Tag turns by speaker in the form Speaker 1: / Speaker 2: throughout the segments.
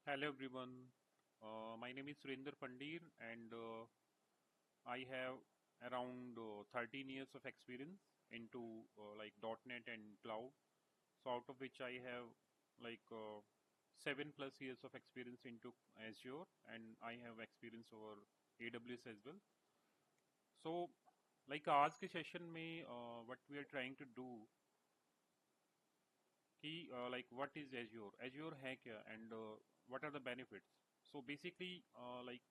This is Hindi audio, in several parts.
Speaker 1: Hello everyone. My name is Surinder Pandir and I have around 13 years of experience into like .NET and cloud. So out of which I have like 7+ years of experience into Azure and I have experience over AWS as well. So like आज के सेशन में what we are trying to do कि like what is Azure है क्या and what are the benefits. So basically like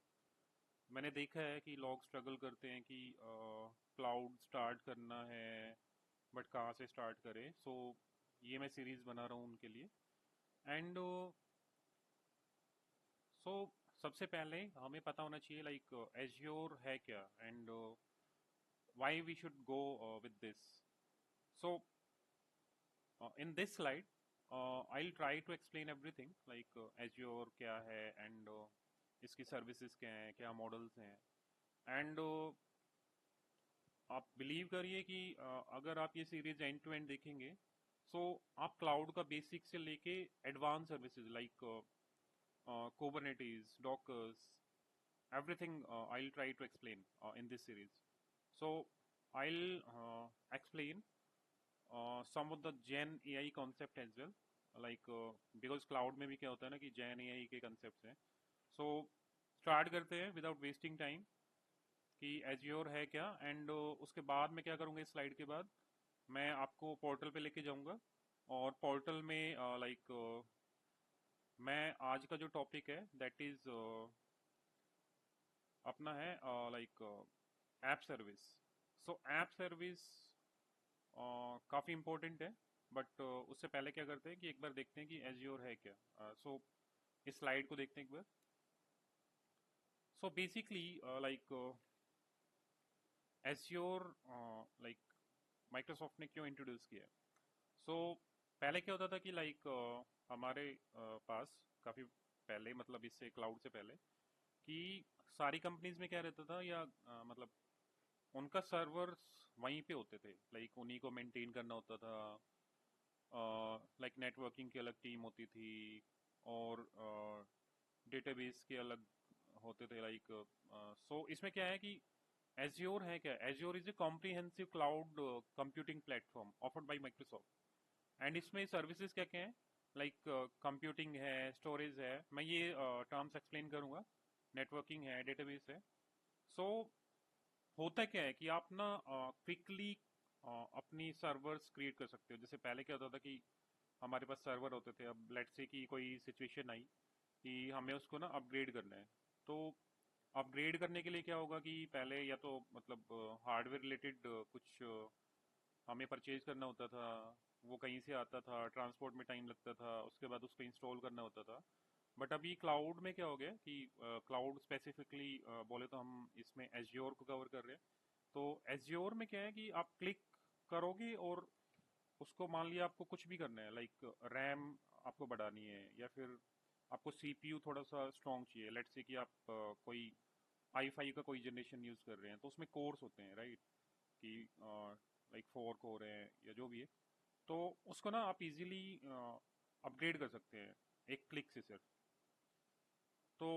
Speaker 1: मैंने देखा है कि लोग स्ट्रगल करते हैं कि क्लाउड स्टार्ट करना है बट कहाँ से स्टार्ट करें. सो ये मैं सीरीज बना रहा हूँ उनके लिए. एंड सो सबसे पहले हमें पता होना चाहिए लाइक एज्योर है क्या and why we should go with this. So in this slide I will try to explain everything like Azure क्या है एंड इसकी सर्विसेज क्या हैं, क्या मॉडल्स हैं. एंड आप बिलीव करिए कि अगर आप ये सीरीज एंड टू एंड देखेंगे सो आप क्लाउड का बेसिक से लेके advance services like Kubernetes, Dockers, everything I will try to explain in this series. So I will explain some of the Gen AI concept as well. Like because cloud में भी क्या होता है ना कि Gen AI के concepts हैं. So start करते हैं without wasting time कि एज्योर है क्या एंड उसके बाद मैं क्या करूँगा. इस स्लाइड के बाद मैं आपको पोर्टल पे लेके जाऊंगा और पोर्टल में लाइक मैं आज का जो टॉपिक है दैट इज अपना है लाइक ऐप सर्विस. सो ऐप सर्विस काफ़ी इम्पोर्टेंट है बट उससे पहले क्या करते हैं कि एक बार देखते हैं कि एज्योर है क्या. सो इस स्लाइड को देखते हैं एक बार. So basically like Azure like Microsoft ने क्यों इंट्रोड्यूस किया. सो पहले क्या होता था कि लाइक हमारे पास काफ़ी पहले मतलब इससे क्लाउड से पहले कि सारी कंपनीज में क्या रहता था या मतलब उनका सर्वर्स वहीं पे होते थे लाइक उन्हीं को मेंटेन करना होता था. लाइक नेटवर्किंग की अलग टीम होती थी और डेटाबेस के अलग होते थे लाइक. सो इसमें क्या है कि एज्योर है क्या. Azure is a comprehensive cloud computing platform offered by Microsoft and इसमें सर्विसेज क्या क्या है लाइक कंप्यूटिंग है, स्टोरेज है, मैं ये टर्म्स एक्सप्लेन करूंगा, नेटवर्किंग है, डेटाबेस है. सो होता क्या है कि आप ना क्विकली अपनी सर्वर्स क्रिएट कर सकते हो. जैसे पहले क्या होता था कि हमारे पास सर्वर होते थे. अब लेट्स से कि कोई सिचुएशन आई कि हमें उसको ना अपग्रेड करना है. तो अपग्रेड करने के लिए क्या होगा कि पहले या तो मतलब हार्डवेयर रिलेटेड कुछ हमें परचेज करना होता था. वो कहीं से आता था, ट्रांसपोर्ट में टाइम लगता था, उसके बाद उसको इंस्टॉल करना होता था. बट अभी क्लाउड में क्या हो गया कि क्लाउड स्पेसिफिकली बोले तो हम इसमें एज्योर को कवर कर रहे हैं. तो एज्योर में क्या है कि आप क्लिक करोगे और उसको मान लिया आपको कुछ भी करना है लाइक रैम आपको बढ़ानी है या फिर आपको सीपीयू थोड़ा सा स्ट्रॉन्ग चाहिए. लेट्स से कि आप कोई i5 का कोई जनरेशन यूज कर रहे हैं तो उसमें कोर्स होते हैं राइट कि लाइक 4 कोर है या जो भी है. तो उसको ना आप इजीली अपग्रेड कर सकते हैं एक क्लिक से सिर्फ. तो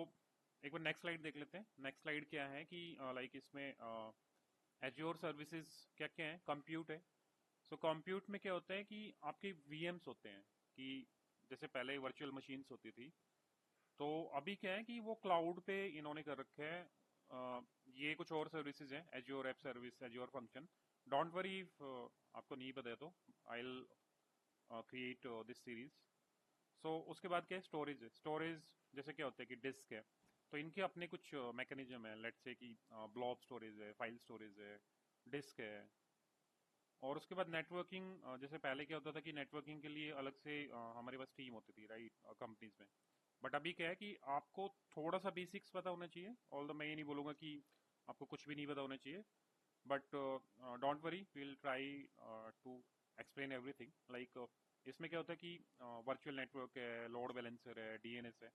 Speaker 1: एक बार नेक्स्ट स्लाइड देख लेते हैं. नेक्स्ट स्लाइड क्या है कि लाइक इसमें एज्योर सर्विसेज क्या क्या है. कंप्यूट है. सो कंप्यूट में क्या होता है कि आपके वीएम्स होते हैं कि जैसे पहले वर्चुअल मशीन्स होती थी तो अभी क्या है कि वो क्लाउड पे इन्होंने कर रखे हैं. ये कुछ और सर्विसेज हैं Azure app service, Azure function. Don't worry if आपको नहीं पता है तो I will create this series. So उसके बाद क्या है, स्टोरेज है. स्टोरेज जैसे क्या होता है कि डिस्क है तो इनके अपने कुछ मैकेनिज्म है. लेट्स से कि ब्लॉब स्टोरेज है, फाइल स्टोरेज है, डिस्क है. और उसके बाद नेटवर्किंग. जैसे पहले क्या होता था कि नेटवर्किंग के लिए अलग से हमारे पास टीम होती थी राइट कंपनीज में. बट अभी क्या है कि आपको थोड़ा सा बेसिक्स पता होना चाहिए. ऑल मैं ये नहीं बोलूंगा कि आपको कुछ भी नहीं पता होना चाहिए but don't worry we will try to explain everything. Like इसमें क्या होता है कि वर्चुअल नेटवर्क है, लोड बैलेंसर है, डीएनएस है.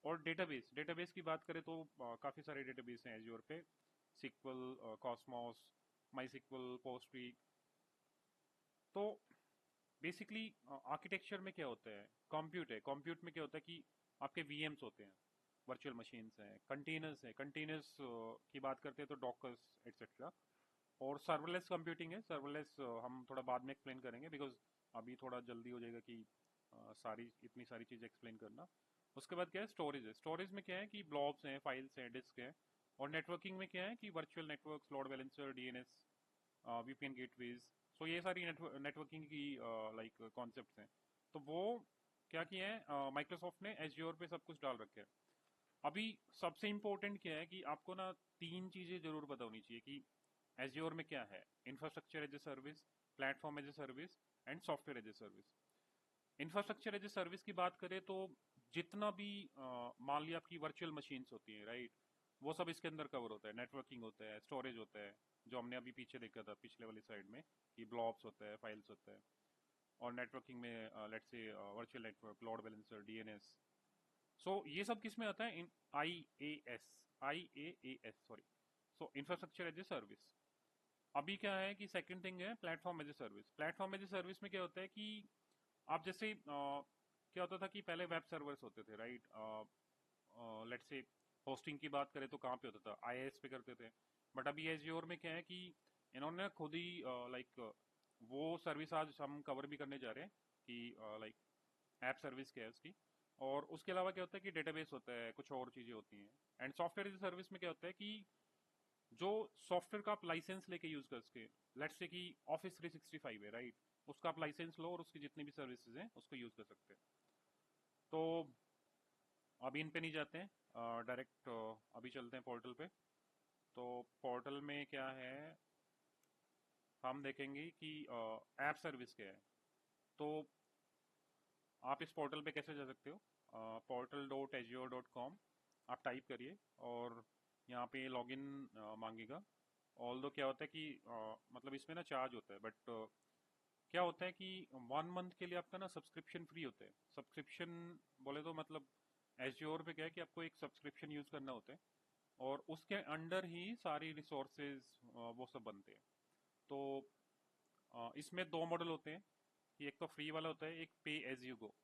Speaker 1: और डेटाबेस, डेटाबेस की बात करें तो काफ़ी सारे डेटाबेस हैं एज्योर पे. सिक्वल, कॉस्मोस, माई सिक्वल, पोस्टग्री. तो बेसिकली आर्किटेक्चर में क्या होता है, कंप्यूट है, कंप्यूट में क्या होता है कि आपके वीएम्स होते हैं, वर्चुअल मशीन्स हैं, कंटेनर्स हैं, कंटेनर्स की बात करते हैं तो डॉकर्स एक्सेट्रा। और सर्वरलेस कंप्यूटिंग है, सर्वरलेस हम थोड़ा बाद में एक्सप्लेन करेंगे, बिकॉज अभी थोड़ा जल्दी हो जाएगा कि सारी इतनी सारी चीज़ एक्सप्लेन करना। उसके बाद क्या है, स्टोरेज है। स्टोरेज में क्या है कि ब्लॉब्स हैं, फाइल्स हैं, डिस्क है। और नेटवर्किंग में क्या है कि virtual networks, load balancer, DNS, VPN gateways. So ये सारी नेटवर्किंग की लाइक कॉन्सेप्ट्स हैं। तो वो क्या किया है माइक्रोसॉफ्ट ने एज्योर पे सब कुछ डाल रखे हैं। अभी सबसे इंपॉर्टेंट क्या है कि आपको ना तीन चीजें जरूर पता होनी चाहिए कि एज्योर में क्या है। Infrastructure as a service, platform as a service, and software as a service. Infrastructure as a service की बात करें तो जितना भी मान लिया आपकी वर्चुअल मशीन्स होती हैं, राइट, वो सब इसके अंदर कवर होता है। नेटवर्किंग होता है, स्टोरेज होता है, जो हमने अभी पीछे देखा था पिछले वाली साइड में कि ब्लॉब्स होता है, फाइल्स होता है। और नेटवर्किंग में let's say virtual network, load balancer, DNS. So ये सब किस में आता है, in I A S sorry. So infrastructure as a service. अभी क्या है कि सेकंड थिंग है platform as a service. Platform as a service में क्या होता है कि आप जैसे क्या होता था कि पहले वेब सर्वर्स होते थे, राइट। लेट्स से होस्टिंग की बात करें तो कहाँ पे होता था, आईएएस पे करते थे। बट अभी एज्योर में क्या है कि इन्होंने खुद ही लाइक वो सर्विस आज हम कवर भी करने जा रहे हैं कि लाइक ऐप सर्विस क्या है उसकी। और उसके अलावा क्या होता है कि डेटाबेस होता है, कुछ और चीजें होती हैं। एंड सॉफ्टवेयर एज सर्विस में क्या होता है कि जो सॉफ्टवेयर का आप लाइसेंस लेके यूज कर सके। लेट्स से कि ऑफिस 365 है, राइट, उसका आप लाइसेंस लो और उसकी जितनी भी सर्विसेज हैं उसको यूज कर सकते हैं। तो अभी इन पे नहीं जाते हैं, डायरेक्ट अभी चलते हैं पोर्टल पे। तो पोर्टल में क्या है, हम देखेंगे कि ऐप सर्विस क्या है। तो आप इस पोर्टल पे कैसे जा सकते हो, portal.azure.com आप टाइप करिए और यहाँ पे लॉगिन मांगेगा। ऑल दो क्या होता है कि मतलब इसमें ना चार्ज होता है, बट क्या होता है कि 1 मंथ के लिए आपका ना सब्सक्रिप्शन फ्री होता है। सब्सक्रिप्शन बोले तो मतलब एज्योर पे क्या है कि आपको एक सब्सक्रिप्शन यूज करना होता है और उसके अंडर ही सारी रिसोर्सेज वो सब बनते हैं। तो इसमें दो मॉडल होते हैं कि एक तो फ्री वाला होता है, एक पे एज यू गो।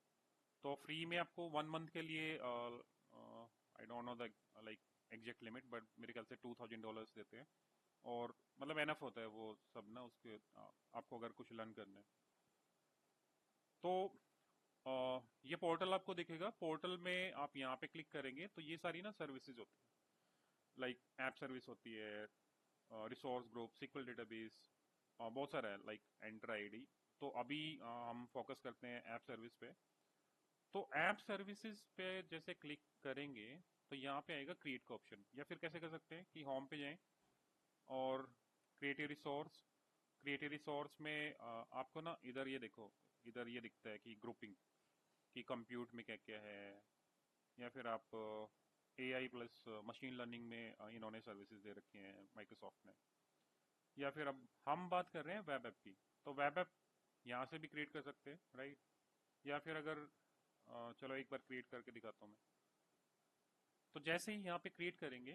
Speaker 1: तो फ्री में आपको 1 मंथ के लिए I don't know the like exact limit, but मेरे ख्याल से $2000 देते हैं। और मतलब एनफ होता है वो सब ना उसके आपको अगर कुछ लर्न करना है तो ये पोर्टल आपको दिखेगा। पोर्टल में आप यहाँ पे क्लिक करेंगे तो ये सारी ना सर्विसेज होती है, लाइक ऐप सर्विस होती है, रिसोर्स ग्रुप, सिक्वल डेटाबेस, बहुत सारा है, लाइक एंटर आईडी। तो अभी हम फोकस करते हैं ऐप सर्विस पे। तो ऐप सर्विसेज पे जैसे क्लिक करेंगे तो यहाँ पे आएगा क्रिएट का ऑप्शन, या फिर कैसे कर सकते हैं कि होम पे जाएं और create a resource. Create a resource में आपको ना इधर ये देखो, इधर ये दिखता है कि ग्रुपिंग कि कंप्यूट में क्या क्या है। या फिर आप एआई प्लस मशीन लर्निंग में इन्होंने सर्विसेज दे रखी हैं माइक्रोसॉफ्ट ने। या फिर अब हम बात कर रहे हैं वेब ऐप की, तो वेब ऐप यहाँ से भी क्रिएट कर सकते हैं, राइट। या फिर अगर चलो एक बार क्रिएट करके दिखाता हूँ मैं। तो जैसे ही यहाँ पे क्रिएट करेंगे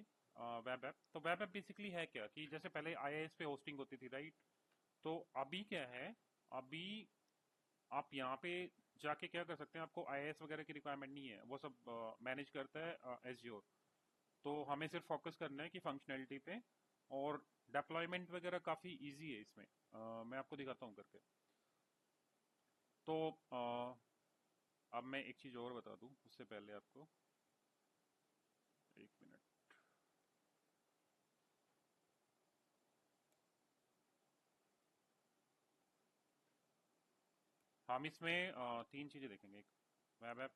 Speaker 1: वेब ऐप, तो वेब ऐप बेसिकली है क्या कि जैसे पहले आईएएस पे होस्टिंग होती थी, राइट। तो अभी क्या है, अभी आप यहाँ पे जाके क्या कर सकते हैं, आपको आईएएस वगैरह की रिक्वायरमेंट नहीं है, वो सब मैनेज करता है एज्योर। तो हमें सिर्फ फोकस करना है कि फंक्शनैलिटी पे। और डेप्लॉयमेंट वगैरह काफ़ी इजी है इसमें, मैं आपको दिखाता हूँ करके। तो अब मैं एक चीज़ और बता दूँ उससे पहले आपको, एक मिनट। हम इसमें तीन चीज़ें देखेंगे। एक वेब ऐप,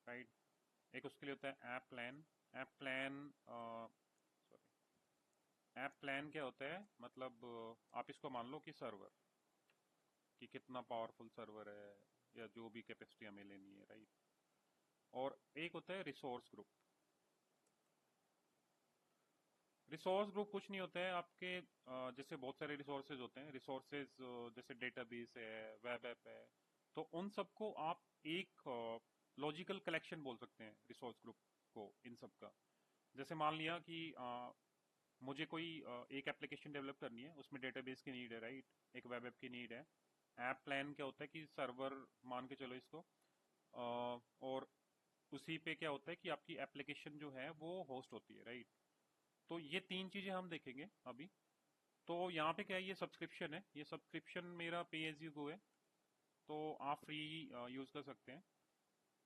Speaker 1: राइट। एक उसके लिए होता है app plan. App plan sorry, app plan क्या होता है, मतलब आप इसको मान लो कि सर्वर, कि कितना पावरफुल सर्वर है या जो भी कैपेसिटी हमें लेनी है, राइट। और एक होता है रिसोर्स ग्रुप। रिसोर्स ग्रुप कुछ नहीं होता है आपके जैसे बहुत सारे रिसोर्सेज होते हैं, रिसोर्सेज जैसे डेटाबेस है, वेब ऐप है। तो उन सबको आप एक लॉजिकल कलेक्शन बोल सकते हैं रिसोर्स ग्रुप को, इन सब का। जैसे मान लिया कि मुझे कोई एक एप्लीकेशन डेवलप करनी है, उसमें डेटाबेस की नीड है, राइट, एक वेब ऐप की नीड है। ऐप प्लान क्या होता है कि सर्वर मान के चलो इसको, और उसी पे क्या होता है कि आपकी एप्लीकेशन जो है वो होस्ट होती है, राइट। तो ये तीन चीजें हम देखेंगे अभी। तो यहाँ पे क्या है, ये सब्सक्रिप्शन है, ये सब्सक्रिप्शन मेरा पे एज यू गो है, तो आप फ्री यूज कर सकते हैं।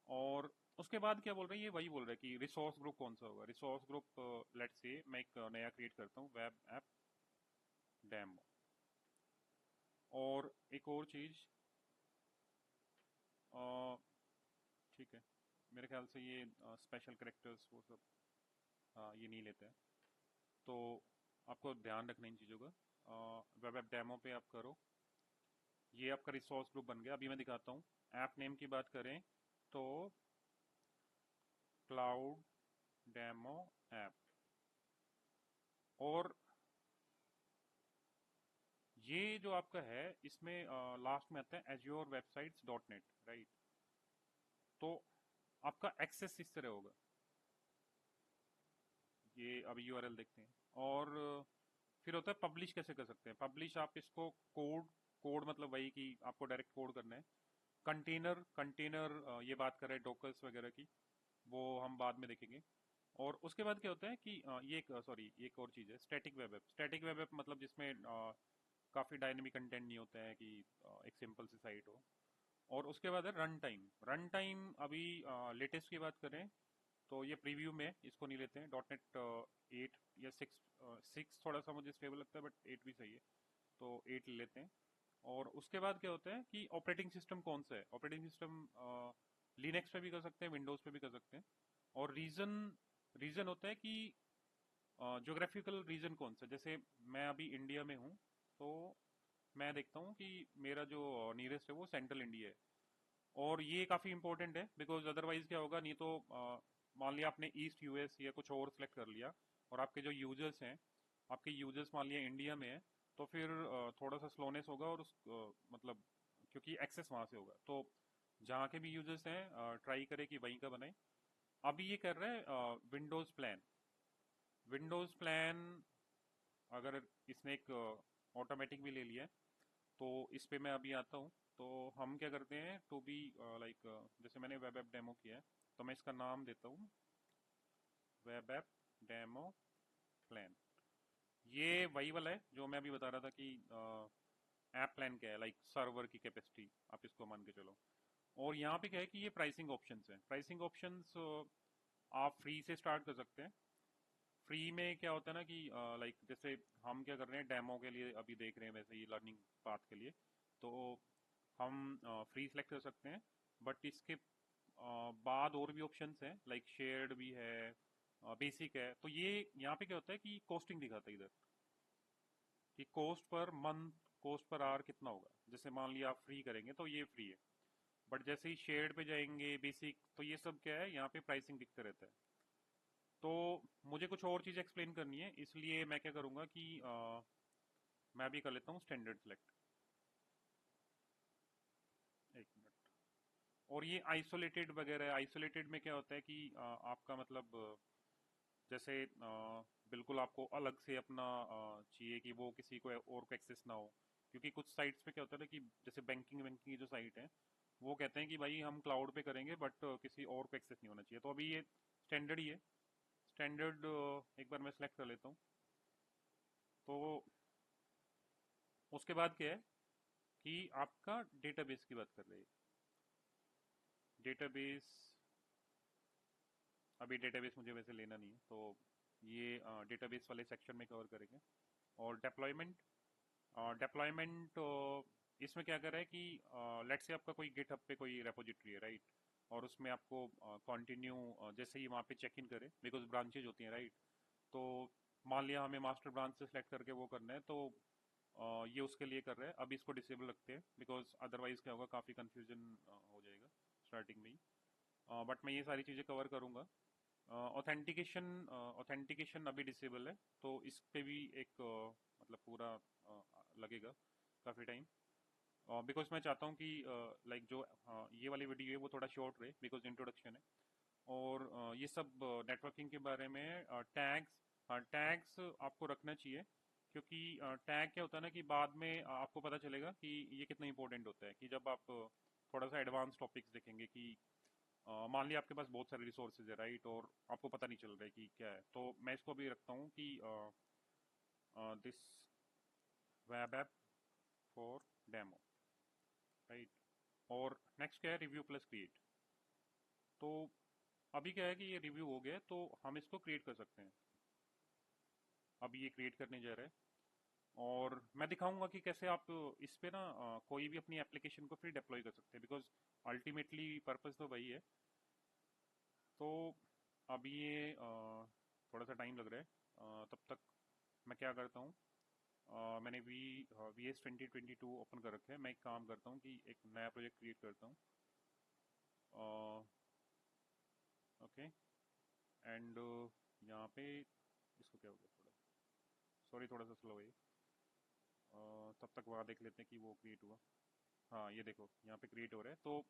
Speaker 1: और उसके बाद क्या बोल रहे हैं, ये वही बोल रहे हैं कि रिसोर्स ग्रुप कौन सा होगा। रिसोर्स ग्रुप, लेट्स से मैं एक नया क्रिएट करता हूँ, वेब ऐप डेमो। और एक और चीज, ठीक है, मेरे ख्याल से ये स्पेशल करेक्टर्स वो सब ये नहीं लेते हैं, तो आपको ध्यान रखना इन चीज़ों का। वेब ऐप डेमो पे आप करो, ये आपका रिसोर्स ग्रुप बन गया। अभी मैं दिखाता हूँ। ऐप नेम की बात करें तो क्लाउड डेमो ऐप, और ये जो आपका है इसमें लास्ट में आता है azure websites dot net, right. तो आपका एक्सेस इस तरह होगा, ये अभी यूआरएल देखते हैं। और फिर होता है पब्लिश, कैसे कर सकते हैं पब्लिश। आप इसको कोड, कोड मतलब वही कि आपको डायरेक्ट कोड करना है। कंटेनर, कंटेनर ये बात कर रहे हैं डोकर्स वगैरह की, वो हम बाद में देखेंगे। और उसके बाद क्या होता है कि ये एक सॉरी एक और चीज़ है, static web app. Static web app मतलब जिसमें काफ़ी डायनेमिक कंटेंट नहीं होता है, कि एक सिंपल सी साइट हो। और उसके बाद है रन टाइम। रन टाइम अभी लेटेस्ट की बात करें तो ये प्रीव्यू में, इसको नहीं लेते हैं। डॉट नेट 8 या 6, 6 थोड़ा सा मुझे स्टेबल लगता है, बट 8 भी सही है, तो 8 ले लेते हैं। और उसके बाद क्या होता है कि ऑपरेटिंग सिस्टम कौन सा है। ऑपरेटिंग सिस्टम लिनक्स पे भी कर सकते हैं, विंडोज़ पे भी कर सकते हैं। और रीजन, रीजन होता है कि ज्योग्राफिकल रीजन कौन सा। जैसे मैं अभी इंडिया में हूँ, तो मैं देखता हूँ कि मेरा जो नियरेस्ट है वो सेंट्रल इंडिया है। और ये काफ़ी इंपॉर्टेंट है, बिकॉज अदरवाइज क्या होगा, नहीं तो मान लिया आपने ईस्ट यूएस या कुछ और सेलेक्ट कर लिया, और आपके जो यूजर्स हैं, आपके यूजर्स मान लिया इंडिया में है, तो फिर थोड़ा सा स्लोनेस होगा। और मतलब क्योंकि एक्सेस वहाँ से होगा, तो जहाँ के भी यूजर्स हैं ट्राई करें कि वहीं का बनाए। अभी ये कर रहे हैं विंडोज़ प्लान। विंडोज़ प्लान अगर इसने एक ऑटोमेटिक भी ले लिया है, तो इस पे मैं अभी आता हूँ। तो हम क्या करते हैं, टू बी लाइक, जैसे मैंने वेब ऐप डेमो किया है, तो मैं इसका नाम देता हूँ वेब ऐप डेमो प्लान। ये वही वाला है जो मैं अभी बता रहा था कि ऐप प्लान क्या है, लाइक सर्वर की कैपेसिटी आप इसको मान के चलो। और यहाँ पे क्या है कि ये प्राइसिंग ऑप्शंस हैं। प्राइसिंग ऑप्शंस आप फ्री से स्टार्ट कर सकते हैं। फ्री में क्या होता है ना कि लाइक जैसे हम क्या कर रहे हैं डेमो के लिए अभी देख रहे हैं, वैसे ही लर्निंग पाथ के लिए, तो हम फ्री सेलेक्ट कर सकते हैं। बट इसके बाद और भी ऑप्शंस हैं, लाइक शेयर्ड भी है, बेसिक है। तो ये यहाँ पे क्या होता है कि कॉस्टिंग दिखाता है इधर, कि cost per month, cost per hour कितना होगा। जैसे मान लिया आप फ्री करेंगे तो ये फ्री है, बट जैसे ही शेयर्ड पे जाएंगे, बेसिक, तो ये सब क्या है, यहाँ पे प्राइसिंग दिखता रहता है। तो मुझे कुछ और चीज़ एक्सप्लेन करनी है, इसलिए मैं क्या करूँगा कि मैं भी कर लेता हूँ स्टैंडर्ड सेलेक्ट। एक मिनट। और ये आइसोलेटेड वगैरह, आइसोलेटेड में क्या होता है कि आपका मतलब जैसे बिल्कुल आपको अलग से अपना चाहिए कि वो किसी को और को एक्सेस ना हो। क्योंकि कुछ साइट्स पे क्या होता है ना कि जैसे बैंकिंग बैंकिंग की जो साइट है, वो कहते हैं कि भाई हम क्लाउड पे करेंगे, बट किसी और को एक्सेस नहीं होना चाहिए। तो अभी ये स्टैंडर्ड ही है। स्टैंडर्ड एक बार मैं सेलेक्ट कर लेता हूँ। तो उसके बाद क्या है कि आपका डेटाबेस की बात कर रही है। डेटाबेस, अभी डेटाबेस मुझे वैसे लेना नहीं है, तो ये डेटाबेस वाले सेक्शन में कवर करेंगे। और डेप्लॉयमेंट, डेप्लॉयमेंट इसमें क्या कर रहा है कि लेट्स से आपका कोई गिटहब पे कोई रेपोजिटरी है, राइट। और उसमें आपको कंटिन्यू जैसे ही वहाँ पे चेक इन करे, बिकॉज ब्रांचेज होती हैं, राइट। तो मान लिया हमें मास्टर ब्रांच से सेलेक्ट करके वो करना है, तो ये उसके लिए कर रहे हैं। अभी इसको डिसेबल रखते हैं, बिकॉज अदरवाइज क्या होगा, काफ़ी कन्फ्यूजन हो जाएगा स्टार्टिंग में ही। बट मैं ये सारी चीज़ें कवर करूँगा। ऑथेंटिकेशन, ऑथेंटिकेशन अभी डिसेबल है, तो इस पे भी एक मतलब पूरा लगेगा काफ़ी टाइम, बिकॉज मैं चाहता हूँ कि लाइक जो ये वाली वीडियो है वो थोड़ा शॉर्ट रहे, बिकॉज इंट्रोडक्शन है। और ये सब नेटवर्किंग के बारे में टैग्स, हाँ टैग्स आपको रखना चाहिए, क्योंकि टैग क्या होता है ना कि बाद में आपको पता चलेगा कि ये कितना इंपॉर्टेंट होता है, कि जब आप थोड़ा सा एडवांस टॉपिक्स देखेंगे कि मान लिया आपके पास बहुत सारे रिसोर्सेज है, राइट, और आपको पता नहीं चल रहा है कि क्या है, तो मैं इसको अभी रखता हूँ कि this web app for demo, right. और नेक्स्ट क्या है, रिव्यू प्लस क्रिएट। तो अभी क्या है कि ये रिव्यू हो गया, तो हम इसको क्रिएट कर सकते हैं। अभी ये क्रिएट करने जा रहा है, और मैं दिखाऊंगा कि कैसे आप इस पे ना कोई भी अपनी एप्लीकेशन को फिर डिप्लॉय कर सकते हैं, बिकॉज अल्टीमेटली पर्पस तो वही है। तो अभी ये थोड़ा सा टाइम लग रहा है, तब तक मैं क्या करता हूँ, मैंने VS 2022 ओपन कर रखा है। मैं एक काम करता हूँ कि एक नया प्रोजेक्ट क्रिएट करता हूँ। ओके, एंड यहाँ पे इसको क्या हो गया, थोड़ा सॉरी, थोड़ा सा स्लो है। तब तक वहाँ देख लेते हैं कि वो क्रिएट हुआ। हाँ, ये देखो यहाँ पे क्रिएट हो रहा है। तो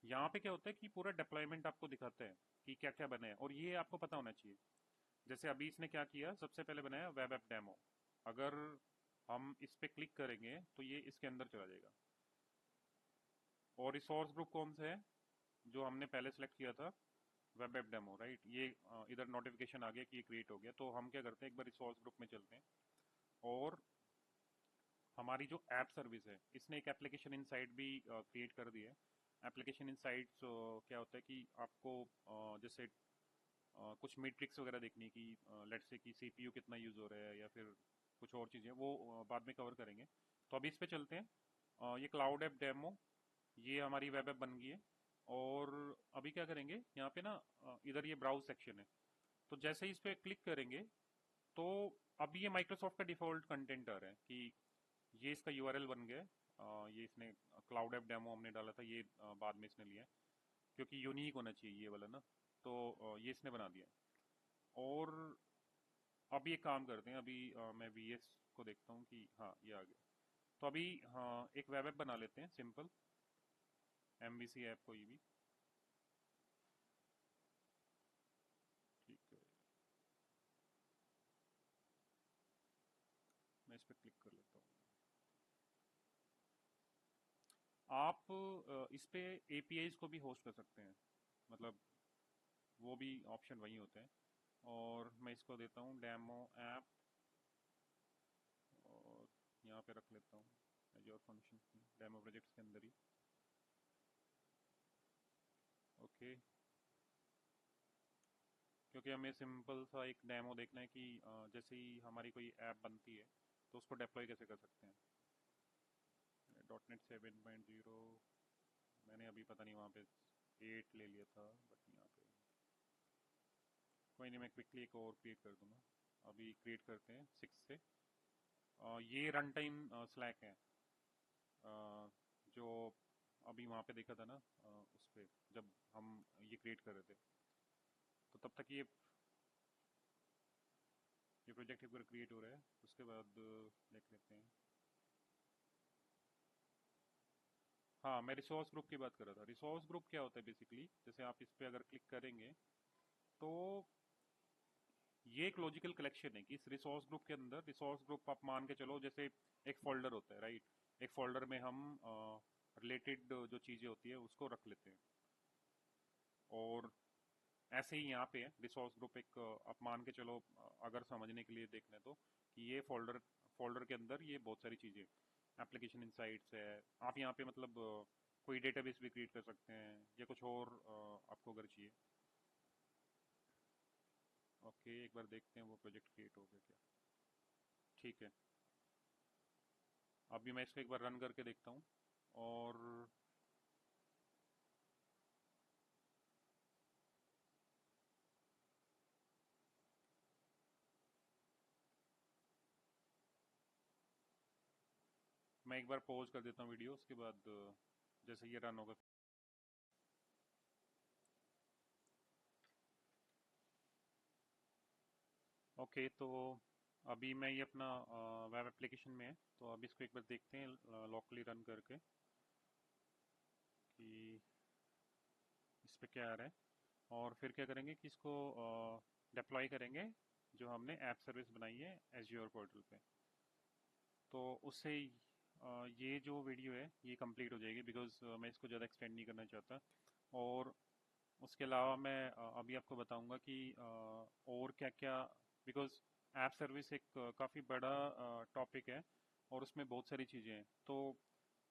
Speaker 1: यहाँ पे क्या होता है कि पूरा डिप्लॉयमेंट आपको दिखाता है कि क्या क्या बना है, और ये आपको पता होना चाहिए। जैसे अभी इसने क्या किया, सबसे पहले बनाया वेब ऐप डेमो। अगर हम इस पे क्लिक करेंगे तो ये इसके अंदर चला जाएगा। और रिसोर्स ग्रुप कौन सा है, जो हमने पहले सेलेक्ट किया था, वेब ऐप डेमो, राइट। ये इधर नोटिफिकेशन आ गया कि ये क्रिएट हो गया। तो हम क्या करते हैं, एक बार रिसोर्स ग्रुप में चलते हैं, और हमारी जो ऐप सर्विस है, इसने एक एप्लीकेशन इनसाइट भी क्रिएट कर दी है। एप्लीकेशन इनसाइट्स क्या होता है कि आपको जैसे कुछ मैट्रिक्स वगैरह देखनी की, लेट्स से कि सीपीयू कितना यूज हो रहा है, या फिर कुछ और चीज़ें, वो बाद में कवर करेंगे। तो अभी इस पे चलते हैं। ये क्लाउड ऐप डेमो, ये हमारी वेब ऐप बन गई है। और अभी क्या करेंगे, यहाँ पे ना इधर ये ब्राउज सेक्शन है। तो जैसे ही इस पे क्लिक करेंगे, तो अभी ये माइक्रोसॉफ्ट का डिफॉल्ट कंटेंट आ रहा है कि ये इसका यूआरएल बन गया है। ये इसने क्लाउड ऐप डेमो हमने डाला था, ये बाद में इसने लिया है, क्योंकि यूनिक होना चाहिए ये वाला ना। तो ये इसने बना दिया। और अभी एक काम करते हैं, अभी मैं VS को देखता हूँ कि हाँ ये आ गया। तो अभी हाँ एक वेब ऐप बना लेते हैं, सिंपल MVC ऐप कोई भी, ठीक है। मैं इस पर क्लिक कर लेता हूँ। आप इस पे APIs को भी होस्ट कर सकते हैं, मतलब वो भी ऑप्शन वही होते हैं। और मैं इसको देता हूँ डेमो ऐप, और यहाँ पे रख लेता हूँ एज्योर फंक्शन डेमो प्रोजेक्ट्स के अंदर ही। ओके, क्योंकि हमें सिंपल सा एक डेमो देखना है कि जैसे ही हमारी कोई ऐप बनती है तो उसको डिप्लॉय कैसे कर सकते हैं। .NET 7.0, मैंने अभी पता नहीं वहाँ पे 8 ले लिया था, बट यहाँ पे कोई नहीं, मैं क्विकली एक और क्रिएट कर दूंगा। अभी क्रिएट करते हैं 6 से। ये रन टाइम स्लैक है, जो अभी वहाँ पे देखा था ना, उस पे जब हम ये क्रिएट कर रहे थे। तो तब तक ये प्रोजेक्ट एक बार क्रिएट हो रहा है, उसके बाद देख लेते हैं। हाँ, मैं रिसोर्स ग्रुप की बात कर रहा था। रिसोर्स ग्रुप क्या होता है बेसिकली, जैसे आप इस पे अगर क्लिक करेंगे, तो ये एक लॉजिकल कलेक्शन है कि इस रिसोर्स ग्रुप के अंदर, रिसोर्स ग्रुप आप मान के चलो जैसे एक फोल्डर होता है, राइट। एक फोल्डर में हम रिलेटेड जो चीज़ें होती है उसको रख लेते हैं। और ऐसे ही यहाँ पे है रिसोर्स ग्रुप एक, आप मान के चलो अगर समझने के लिए देखने तो, कि ये फोल्डर फोल्डर के अंदर ये बहुत सारी चीज़ें, एप्लीकेशन इनसाइट्स है। आप यहाँ पे मतलब कोई डेटाबेस भी क्रिएट कर सकते हैं, या कुछ और आपको अगर चाहिए। ओके, एक बार देखते हैं वो प्रोजेक्ट क्रिएट हो गया क्या। ठीक है, अभी मैं इसको एक बार रन करके देखता हूँ। और मैं एक बार पॉज कर देता हूँ वीडियो, उसके बाद जैसे ये रन होगा। ओके, तो अभी मैं ये अपना वेब एप्लीकेशन में है, तो अभी इसको एक बार देखते हैं लोकली रन करके कि इस पे क्या आ रहा है। और फिर क्या करेंगे कि इसको डिप्लॉय करेंगे, जो हमने ऐप सर्विस बनाई है एज्योर पोर्टल पे। तो उससे ये जो वीडियो है ये कंप्लीट हो जाएगी, बिकॉज मैं इसको ज़्यादा एक्सटेंड नहीं करना चाहता। और उसके अलावा मैं अभी आपको बताऊंगा कि और क्या क्या, बिकॉज ऐप सर्विस एक काफ़ी बड़ा टॉपिक है और उसमें बहुत सारी चीज़ें हैं। तो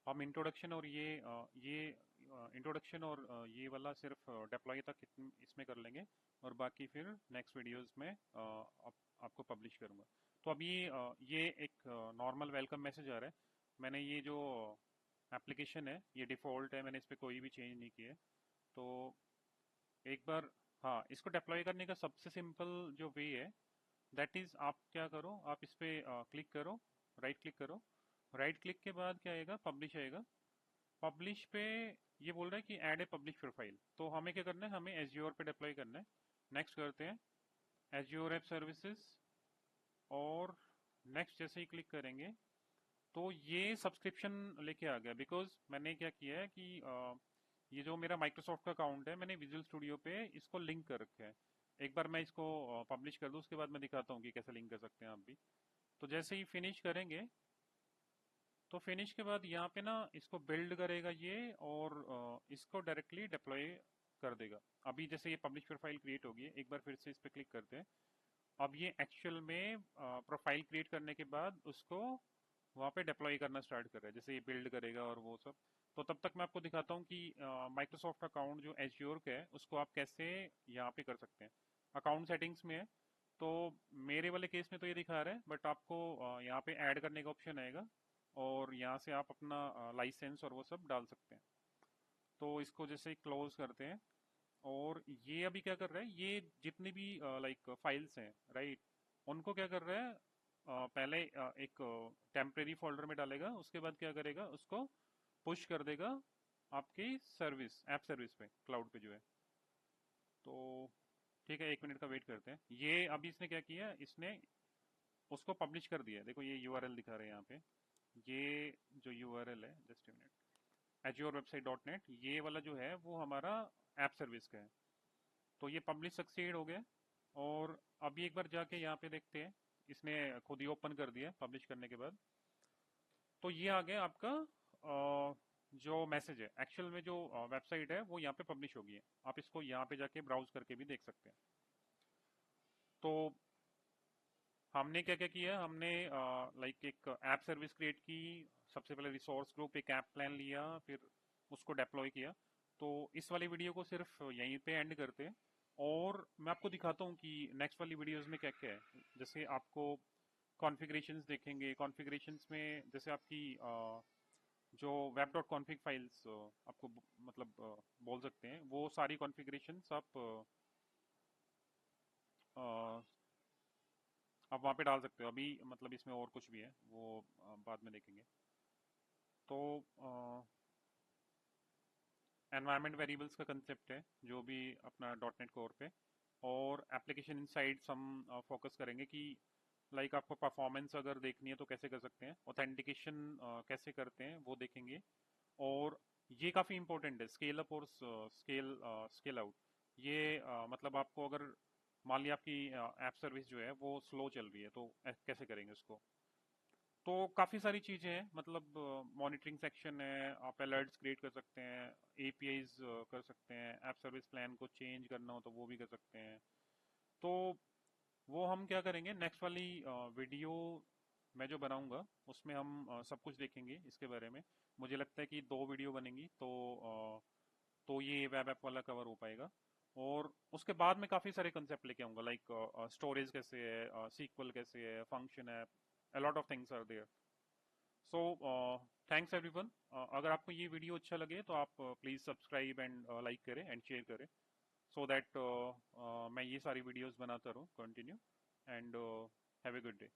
Speaker 1: हम इंट्रोडक्शन और ये इंट्रोडक्शन और ये वाला सिर्फ डिप्लॉय तक इसमें कर लेंगे, और बाकी फिर नेक्स्ट वीडियोस में आपको पब्लिश करूंगा। तो अभी ये एक नॉर्मल वेलकम मैसेज आ रहा है। मैंने ये जो एप्लीकेशन है ये डिफ़ॉल्ट है, मैंने इस पर कोई भी चेंज नहीं किया है। तो एक बार, हाँ, इसको डिप्लॉय करने का सबसे सिंपल जो वे है, दैट इज आप क्या करो, आप इस पे क्लिक करो, राइट क्लिक करो। राइट क्लिक के बाद क्या आएगा, पब्लिश आएगा। पब्लिश पे ये बोल रहा है कि ऐड ए पब्लिश प्रोफाइल। तो हमें क्या करना है, हमें एज्योर पे डिप्लॉय करना है। नेक्स्ट करते हैं, एज्योर ऐप सर्विसेज, और नेक्स्ट जैसे ही क्लिक करेंगे तो ये सब्सक्रिप्शन लेके आ गया। बिकॉज मैंने क्या किया है कि ये जो मेरा माइक्रोसॉफ्ट का अकाउंट है, मैंने विजुअल स्टूडियो पे इसको लिंक कर रखा है। एक बार मैं इसको पब्लिश कर दूं, उसके बाद मैं दिखाता हूँ कि कैसे लिंक कर सकते हैं आप भी। तो जैसे ही फिनिश करेंगे, तो फिनिश के बाद यहाँ पे ना इसको बिल्ड करेगा ये, और इसको डायरेक्टली डिप्लॉय कर देगा। अभी जैसे ये पब्लिश प्रोफाइल क्रिएट होगी, एक बार फिर से इस पर क्लिक करते हैं। अब ये एक्चुअल में प्रोफाइल क्रिएट करने के बाद उसको वहाँ पे डिप्लॉय करना स्टार्ट कर रहा है, जैसे ये बिल्ड करेगा और वो सब। तो तब तक मैं आपको दिखाता हूँ कि माइक्रोसॉफ्ट अकाउंट जो एज्योर का है उसको आप कैसे यहाँ पे कर सकते हैं। अकाउंट सेटिंग्स में है, तो मेरे वाले केस में तो ये दिखा रहा है, बट आपको यहाँ पे ऐड करने का ऑप्शन आएगा, और यहाँ से आप अपना लाइसेंस और वो सब डाल सकते हैं। तो इसको जैसे क्लोज करते हैं, और ये अभी क्या कर रहा है, ये जितनी भी लाइक फाइल्स हैं, राइट, उनको क्या कर रहा है, पहले एक टेम्परेरी फोल्डर में डालेगा, उसके बाद क्या करेगा, उसको पुश कर देगा आपकी सर्विस, ऐप सर्विस पे, क्लाउड पे जो है। तो ठीक है, 1 मिनट का वेट करते हैं। ये अभी इसने क्या किया, इसने उसको पब्लिश कर दिया है। देखो ये यूआरएल दिखा रहे हैं यहाँ पे। ये जो यूआरएल है, जस्ट मिनट, azurewebsite.net, ये वाला जो है वो हमारा ऐप सर्विस का है। तो ये पब्लिश सक्सीड हो गया। और अभी एक बार जाके यहाँ पे देखते हैं, इसने खुद ही ओपन कर दिया पब्लिश करने के बाद। तो ये आ गया आपका जो मैसेज है, एक्चुअल में जो वेबसाइट है वो यहाँ पे पब्लिश होगी है। आप इसको यहाँ पे जाके ब्राउज करके भी देख सकते हैं। तो हमने क्या क्या किया, हमने लाइक एक ऐप सर्विस क्रिएट की। सबसे पहले रिसोर्स ग्रुप, एक ऐप प्लान लिया, फिर उसको डिप्लॉय किया। तो इस वाली वीडियो को सिर्फ यहीं पे एंड करते हैं, और मैं आपको दिखाता हूँ कि नेक्स्ट वाली वीडियोस में क्या क्या है। जैसे आपको कॉन्फ़िगरेशंस देखेंगे, कॉन्फ़िगरेशंस में जैसे आपकी जो वेब डॉट कॉन्फ़िग फाइल्स आपको मतलब बोल सकते हैं, वो सारी कॉन्फ़िगरेशंस आप वहाँ पे डाल सकते हो। अभी मतलब इसमें और कुछ भी है, वो बाद में देखेंगे। तो एनवायरनमेंट वेरिएबल्स का कंसेप्ट है जो भी अपना डॉट नेट कोर पे, और एप्लीकेशन इनसाइट्स हम फोकस करेंगे कि लाइक आपको परफॉर्मेंस अगर देखनी है तो कैसे कर सकते हैं, ऑथेंटिकेशन कैसे करते हैं वो देखेंगे। और ये काफ़ी इंपॉर्टेंट है, स्केल अप और स्केल आउट। ये मतलब आपको अगर मान लिया आपकी ऐप सर्विस जो है वो स्लो चल रही है, तो कैसे करेंगे उसको। तो काफ़ी सारी चीज़ें हैं, मतलब मॉनिटरिंग सेक्शन है, आप अलर्ट्स क्रिएट कर सकते हैं, एपीआईज कर सकते हैं, ऐप सर्विस प्लान को चेंज करना हो तो वो भी कर सकते हैं। तो वो हम क्या करेंगे, नेक्स्ट वाली वीडियो मैं जो बनाऊंगा उसमें हम सब कुछ देखेंगे इसके बारे में। मुझे लगता है कि 2 वीडियो बनेंगी, तो ये वेब ऐप वाला कवर हो पाएगा। और उसके बाद में काफ़ी सारे कंसेप्ट लेके आऊंगा, लाइक स्टोरेज कैसे है, सीक्वल कैसे है, function app, a lot of things are there. So thanks everyone. अगर आपको ये वीडियो अच्छा लगे तो आप प्लीज़ सब्सक्राइब एंड लाइक करें एंड शेयर करें, सो दैट मैं ये सारी वीडियोस बनाता रहूँ continue. And have a good day.